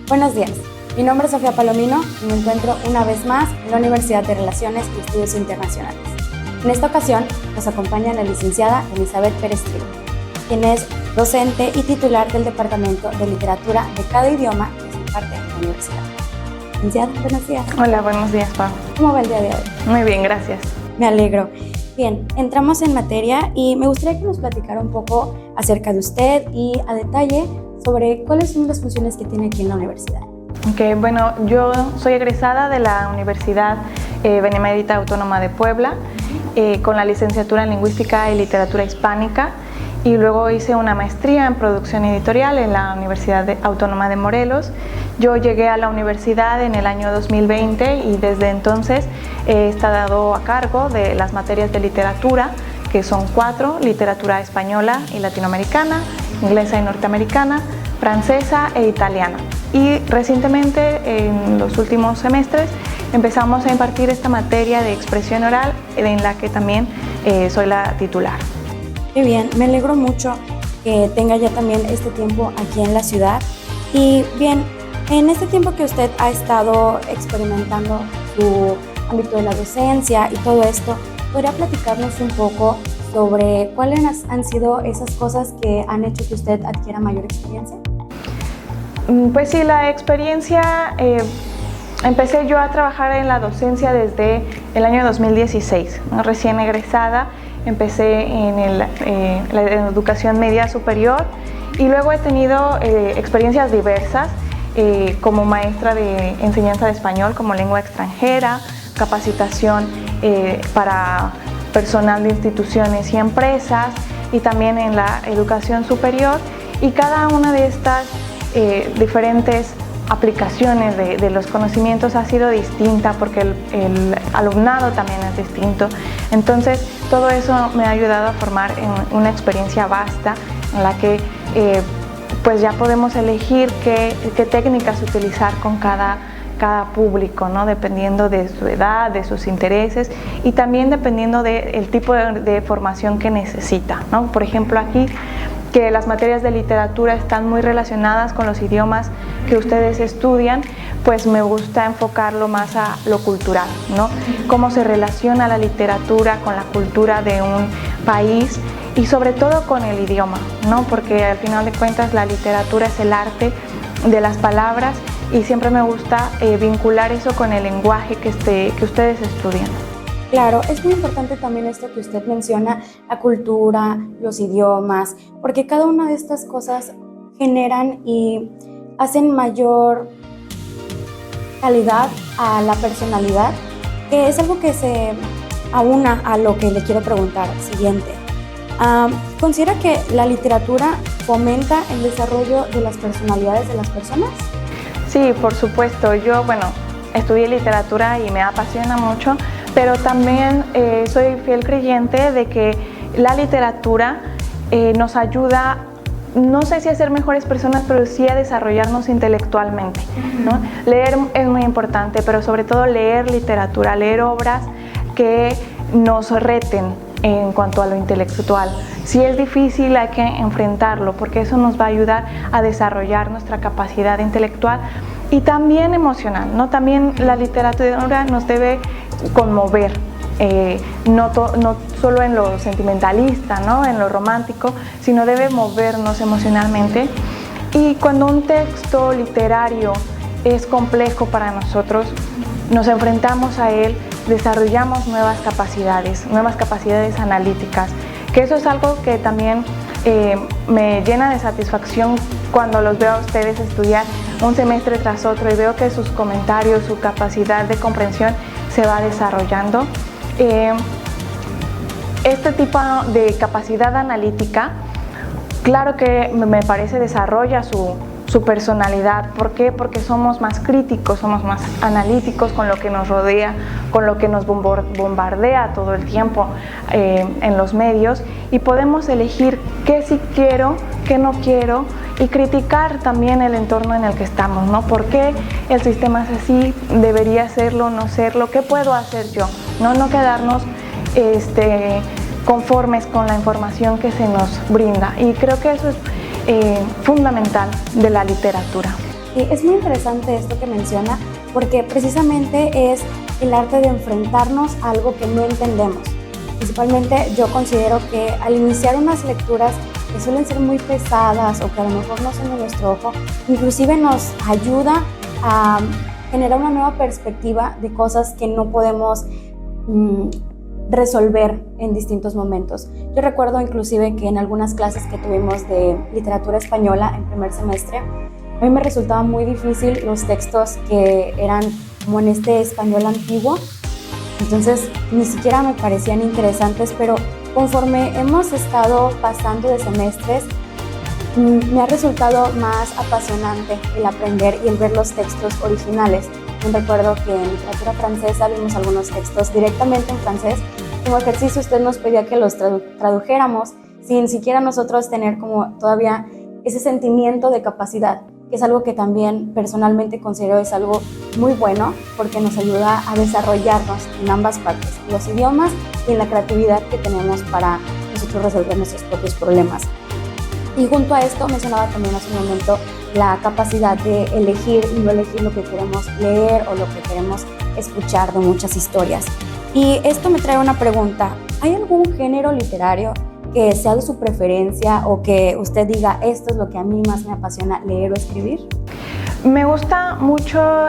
Buenos días, mi nombre es Sofía Palomino y me encuentro una vez más en la Universidad de Relaciones y Estudios Internacionales. En esta ocasión nos acompaña la licenciada Elizabeth Pérez Trigo, quien es docente y titular del Departamento de Literatura de cada idioma que se imparte en la universidad. Licenciada, buenos días. Hola, buenos días, Pau. ¿Cómo va el día de hoy? Muy bien, gracias. Me alegro. Bien, entramos en materia y me gustaría que nos platicara un poco acerca de usted y a detalle sobre cuáles son las funciones que tiene aquí en la universidad. Okay, bueno, yo soy egresada de la Universidad Benemérita Autónoma de Puebla con la licenciatura en Lingüística y Literatura Hispánica y luego hice una maestría en Producción Editorial en la Universidad Autónoma de Morelos. Yo llegué a la universidad en el año 2020 y desde entonces he estado a cargo de las materias de literatura, que son 4, literatura española y latinoamericana, inglesa y norteamericana, francesa e italiana. Y recientemente, en los últimos semestres, empezamos a impartir esta materia de expresión oral, en la que también soy la titular. Qué bien, me alegro mucho que tenga ya también este tiempo aquí en la ciudad. Y bien, en este tiempo que usted ha estado experimentando su ámbito de la docencia y todo esto, ¿podría platicarnos un poco sobre cuáles han sido esas cosas que han hecho que usted adquiera mayor experiencia? Pues sí, la experiencia, empecé yo a trabajar en la docencia desde el año 2016, ¿no? Recién egresada, empecé en la educación media superior y luego he tenido experiencias diversas como maestra de enseñanza de español como lengua extranjera, capacitación para personal de instituciones y empresas y también en la educación superior, y cada una de estas diferentes aplicaciones de los conocimientos ha sido distinta porque el alumnado también es distinto. Entonces todo eso me ha ayudado a formar en una experiencia vasta en la que pues ya podemos elegir qué técnicas utilizar con cada público, ¿no? Dependiendo de su edad, de sus intereses y también dependiendo del tipo de formación que necesita, ¿no? Por ejemplo, aquí que las materias de literatura están muy relacionadas con los idiomas que ustedes estudian, pues me gusta enfocarlo más a lo cultural, ¿no? Cómo se relaciona la literatura con la cultura de un país y sobre todo con el idioma, ¿no? Porque al final de cuentas la literatura es el arte de las palabras y siempre me gusta vincular eso con el lenguaje que ustedes estudian. Claro, es muy importante también esto que usted menciona, la cultura, los idiomas, porque cada una de estas cosas generan y hacen mayor calidad a la personalidad, que es algo que se aúna a lo que le quiero preguntar siguiente. ¿Considera que la literatura fomenta el desarrollo de las personalidades de las personas? Sí, por supuesto. Yo, estudié literatura y me apasiona mucho, pero también soy fiel creyente de que la literatura nos ayuda, no sé si a ser mejores personas, pero sí a desarrollarnos intelectualmente, ¿no? Leer es muy importante, pero sobre todo leer literatura, leer obras que nos reten en cuanto a lo intelectual. Si es difícil, hay que enfrentarlo, porque eso nos va a ayudar a desarrollar nuestra capacidad intelectual y también emocional, ¿no? También la literatura nos debe conmover, no solo en lo sentimentalista, ¿no? En lo romántico, sino debe movernos emocionalmente. Y cuando un texto literario es complejo para nosotros, nos enfrentamos a él, desarrollamos nuevas capacidades analíticas, que eso es algo que también me llena de satisfacción cuando los veo a ustedes estudiar un semestre tras otro y veo que sus comentarios, su capacidad de comprensión se va desarrollando. Este tipo de capacidad analítica, claro que me parece desarrolla su personalidad. ¿Por qué? Porque somos más críticos, somos más analíticos con lo que nos rodea, con lo que nos bombardea todo el tiempo en los medios, y podemos elegir qué sí quiero, qué no quiero, y criticar también el entorno en el que estamos, ¿no? ¿Por qué el sistema es así? ¿Debería serlo, no serlo? ¿Qué puedo hacer yo? No quedarnos conformes con la información que se nos brinda, y creo que eso es fundamental de la literatura. Y es muy interesante esto que menciona, porque precisamente es el arte de enfrentarnos a algo que no entendemos. Principalmente yo considero que al iniciar unas lecturas que suelen ser muy pesadas o que a lo mejor no son de nuestro ojo, inclusive nos ayuda a generar una nueva perspectiva de cosas que no podemos resolver en distintos momentos. Yo recuerdo inclusive que en algunas clases que tuvimos de literatura española en primer semestre, a mí me resultaba muy difícil los textos que eran como en este español antiguo, entonces ni siquiera me parecían interesantes, pero conforme hemos estado pasando de semestres, me ha resultado más apasionante el aprender y el ver los textos originales. Yo recuerdo que en literatura francesa vimos algunos textos directamente en francés. Como ejercicio usted nos pedía que los tradujéramos sin siquiera nosotros tener como todavía ese sentimiento de capacidad, que es algo que también personalmente considero es algo muy bueno porque nos ayuda a desarrollarnos en ambas partes, en los idiomas y en la creatividad que tenemos para nosotros resolver nuestros propios problemas. Y junto a esto mencionaba también hace un momento la capacidad de elegir y no elegir lo que queremos leer o lo que queremos escuchar de muchas historias. Y esto me trae una pregunta, ¿hay algún género literario que sea de su preferencia o que usted diga, esto es lo que a mí más me apasiona leer o escribir? Me gusta mucho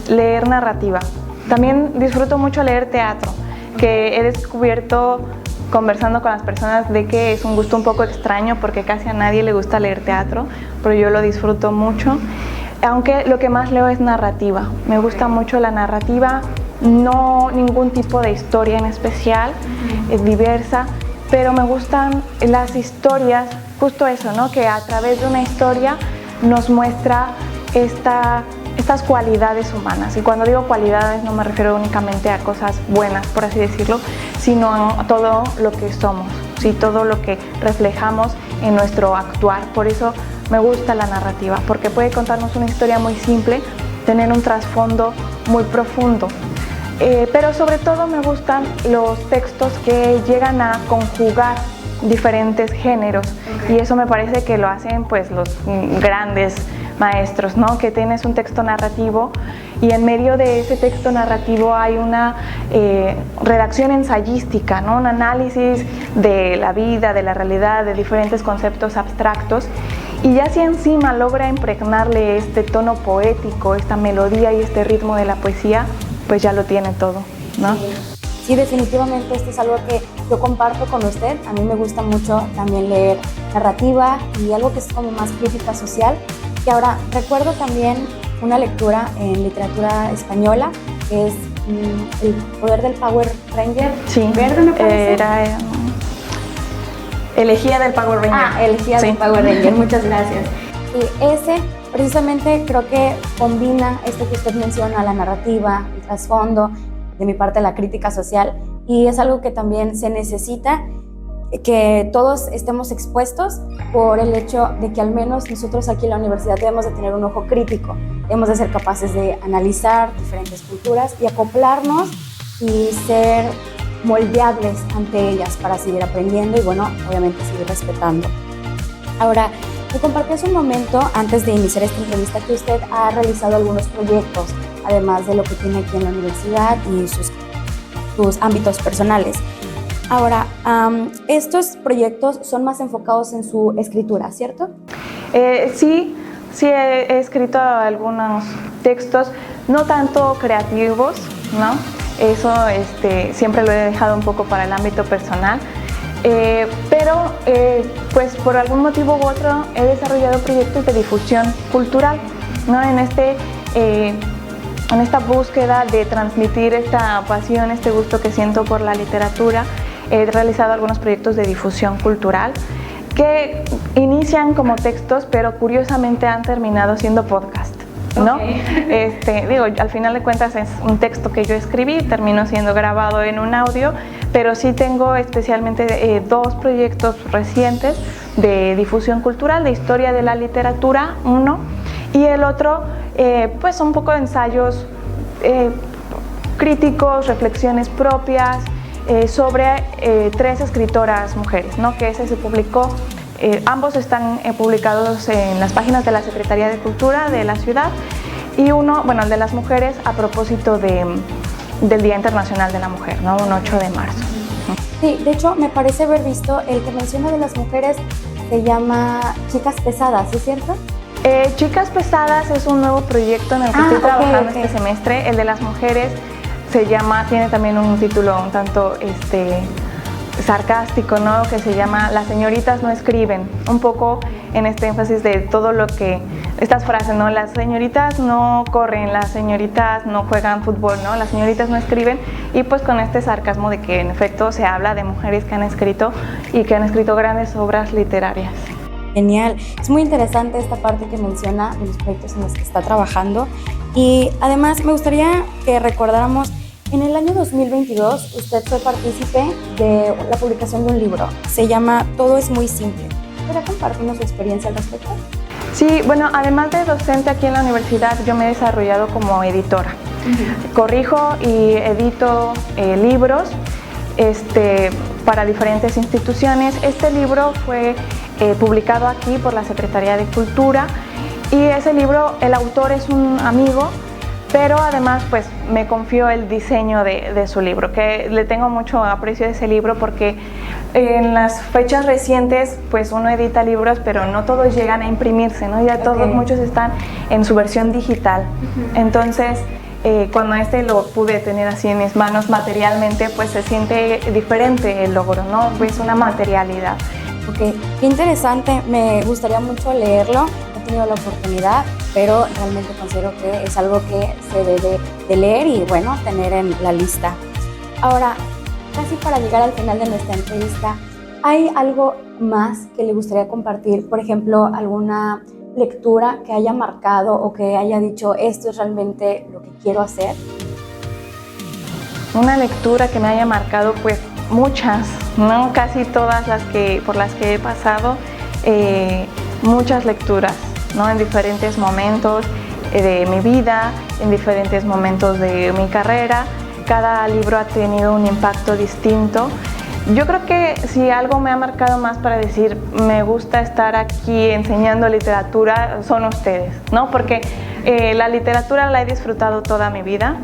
leer narrativa. También disfruto mucho leer teatro, que he descubierto conversando con las personas de que es un gusto un poco extraño porque casi a nadie le gusta leer teatro, pero yo lo disfruto mucho. Aunque lo que más leo es narrativa. Me gusta mucho la narrativa, no ningún tipo de historia en especial, es diversa, pero me gustan las historias, justo eso, ¿no? Que a través de una historia nos muestra estas cualidades humanas. Y cuando digo cualidades no me refiero únicamente a cosas buenas, por así decirlo, sino a todo lo que somos, ¿sí? Todo lo que reflejamos en nuestro actuar. Por eso me gusta la narrativa, porque puede contarnos una historia muy simple, tener un trasfondo muy profundo. Pero sobre todo me gustan los textos que llegan a conjugar diferentes géneros, y eso me parece que lo hacen pues los grandes maestros, ¿no? Que tienes un texto narrativo y en medio de ese texto narrativo hay una redacción ensayística, ¿no? Un análisis de la vida, de la realidad, de diferentes conceptos abstractos, y ya si encima logra impregnarle este tono poético, esta melodía y este ritmo de la poesía, pues ya lo tiene todo, ¿no? Sí, definitivamente esto es algo que yo comparto con usted. A mí me gusta mucho también leer narrativa y algo que es como más crítica social. Y ahora recuerdo también una lectura en literatura española que es El poder del Power Ranger. Sí, verde, me parece. Era Elegía del Power Ranger. Elegía del Power Ranger, muchas gracias. Y ese precisamente creo que combina esto que usted menciona, la narrativa, el trasfondo, de mi parte la crítica social, y es algo que también se necesita, que todos estemos expuestos por el hecho de que al menos nosotros aquí en la universidad debemos de tener un ojo crítico, debemos de ser capaces de analizar diferentes culturas y acoplarnos y ser moldeables ante ellas para seguir aprendiendo y bueno, obviamente seguir respetando. Ahora, me compartió hace un momento, antes de iniciar esta entrevista, que usted ha realizado algunos proyectos, además de lo que tiene aquí en la universidad y sus ámbitos personales. Ahora, estos proyectos son más enfocados en su escritura, ¿cierto? Sí, he escrito algunos textos, no tanto creativos, ¿no? Eso siempre lo he dejado un poco para el ámbito personal. Pero pues por algún motivo u otro he desarrollado proyectos de difusión cultural, ¿no? En esta búsqueda de transmitir esta pasión, este gusto que siento por la literatura, he realizado algunos proyectos de difusión cultural que inician como textos, pero curiosamente han terminado siendo podcast, ¿no? Okay. Al final de cuentas es un texto que yo escribí, terminó siendo grabado en un audio, pero sí tengo especialmente dos proyectos recientes de difusión cultural, de historia de la literatura, uno, y el otro, pues un poco de ensayos críticos, reflexiones propias sobre 3 escritoras mujeres, ¿no? Que ese se publicó Ambos están publicados en las páginas de la Secretaría de Cultura de la ciudad, y uno, bueno, el de las mujeres, a propósito del Día Internacional de la Mujer, ¿no? Un 8 de marzo. Sí, de hecho me parece haber visto el que menciona de las mujeres, se llama Chicas Pesadas, ¿es cierto? Chicas Pesadas es un nuevo proyecto en el que estoy trabajando este semestre. El de las mujeres tiene también un título un tanto sarcástico, ¿no? Que se llama Las señoritas no escriben, un poco en este énfasis de todo lo que, estas frases, ¿no? Las señoritas no corren, las señoritas no juegan fútbol, ¿no? Las señoritas no escriben, y pues con este sarcasmo de que en efecto se habla de mujeres que han escrito y que han escrito grandes obras literarias. Genial, es muy interesante esta parte que menciona de los proyectos en los que está trabajando, y además me gustaría que recordáramos, en el año 2022 usted fue partícipe de la publicación de un libro, se llama Todo es muy simple. ¿Podría compartirnos su experiencia al respecto? Sí, bueno, además de docente aquí en la universidad, yo me he desarrollado como editora. Corrijo y edito libros para diferentes instituciones. Este libro fue publicado aquí por la Secretaría de Cultura, y ese libro, el autor es un amigo, pero además pues me confió el diseño de su libro, que le tengo mucho aprecio a ese libro, porque en las fechas recientes pues uno edita libros, pero no todos llegan a imprimirse, ¿no? Ya muchos están en su versión digital. Entonces cuando lo pude tener así en mis manos materialmente, pues se siente diferente el logro, ¿no? Pues una materialidad. Ok, qué interesante, me gustaría mucho leerlo, he tenido la oportunidad, pero realmente considero que es algo que se debe de leer y bueno, tener en la lista. Ahora, casi para llegar al final de nuestra entrevista, ¿hay algo más que le gustaría compartir? Por ejemplo, alguna lectura que haya marcado o que haya dicho, esto es realmente lo que quiero hacer. Una lectura que me haya marcado, pues muchas, ¿no? Casi todas por las que he pasado, muchas lecturas, ¿no? En diferentes momentos de mi vida, en diferentes momentos de mi carrera. Cada libro ha tenido un impacto distinto. Yo creo que si algo me ha marcado más para decir me gusta estar aquí enseñando literatura, son ustedes, ¿no? Porque la literatura la he disfrutado toda mi vida,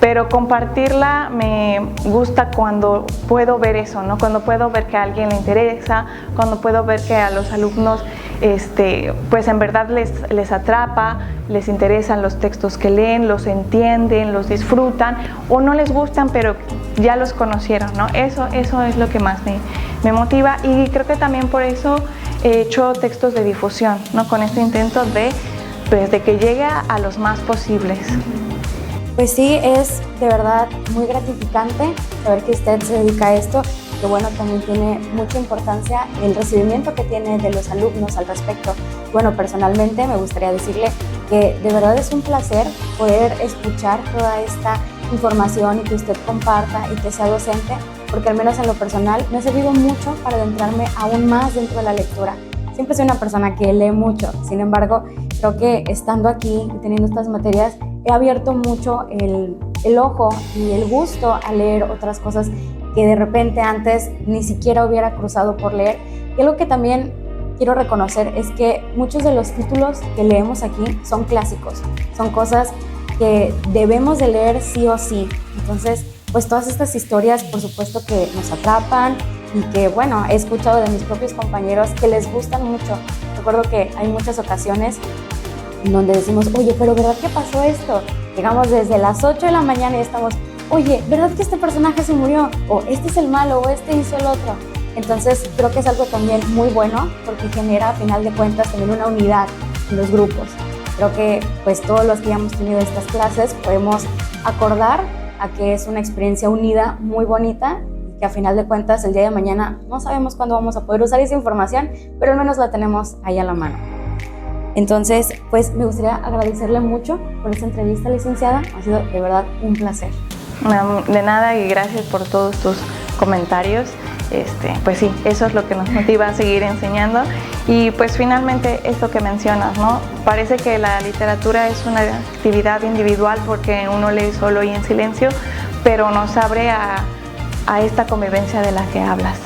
pero compartirla me gusta cuando puedo ver eso, ¿no? Cuando puedo ver que a alguien le interesa, cuando puedo ver que a los alumnos pues en verdad les atrapa, les interesan los textos que leen, los entienden, los disfrutan, o no les gustan, pero ya los conocieron, ¿no? Eso es lo que más me motiva, y creo que también por eso he hecho textos de difusión, ¿no? Con este intento de que llegue a los más posibles. Pues sí, es de verdad muy gratificante saber que usted se dedica a esto, que bueno, también tiene mucha importancia el recibimiento que tiene de los alumnos al respecto. Bueno, personalmente me gustaría decirle que de verdad es un placer poder escuchar toda esta información y que usted comparta y que sea docente, porque al menos en lo personal me ha servido mucho para adentrarme aún más dentro de la lectura. Siempre soy una persona que lee mucho, sin embargo, creo que estando aquí y teniendo estas materias, he abierto mucho el ojo y el gusto a leer otras cosas que de repente antes ni siquiera hubiera cruzado por leer. Y algo que también quiero reconocer es que muchos de los títulos que leemos aquí son clásicos, son cosas que debemos de leer sí o sí. Entonces, pues todas estas historias, por supuesto que nos atrapan y que, bueno, he escuchado de mis propios compañeros que les gustan mucho. Recuerdo que hay muchas ocasiones en donde decimos, oye, pero ¿verdad que pasó esto? Llegamos desde las 8 de la mañana y estamos, oye, ¿verdad que este personaje se murió? O este es el malo, o este hizo el otro. Entonces creo que es algo también muy bueno, porque genera a final de cuentas también una unidad en los grupos. Creo que pues todos los que ya hemos tenido estas clases podemos acordar a que es una experiencia unida muy bonita, y que a final de cuentas el día de mañana no sabemos cuándo vamos a poder usar esa información, pero al menos la tenemos ahí a la mano. Entonces, pues me gustaría agradecerle mucho por esta entrevista, licenciada. Ha sido de verdad un placer. De nada, y gracias por todos tus comentarios. Pues sí, eso es lo que nos motiva a seguir enseñando. Y pues finalmente esto que mencionas, ¿no? Parece que la literatura es una actividad individual porque uno lee solo y en silencio, pero nos abre a esta convivencia de la que hablas.